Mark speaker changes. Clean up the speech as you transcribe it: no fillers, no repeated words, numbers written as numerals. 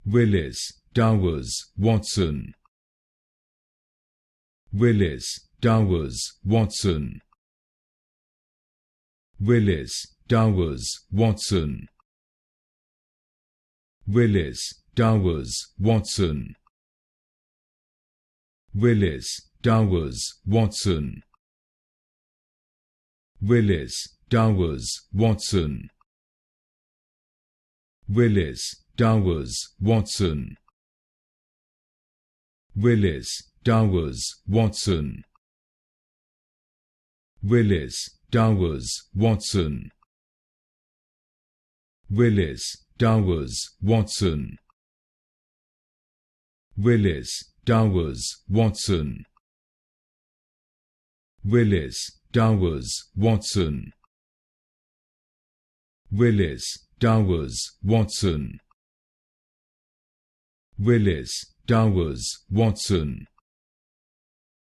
Speaker 1: Willis Towers Watson. Willis Towers Watson. Willis Towers Watson. Willis Towers Watson. Willis Towers Watson. Willis Towers Watson. Willis Towers Watson. Willis Towers Watson. Willis Towers Watson. Willis Towers Watson. Willis Towers Watson. Willis Towers Watson. Willis Towers Watson. Willis Towers Watson.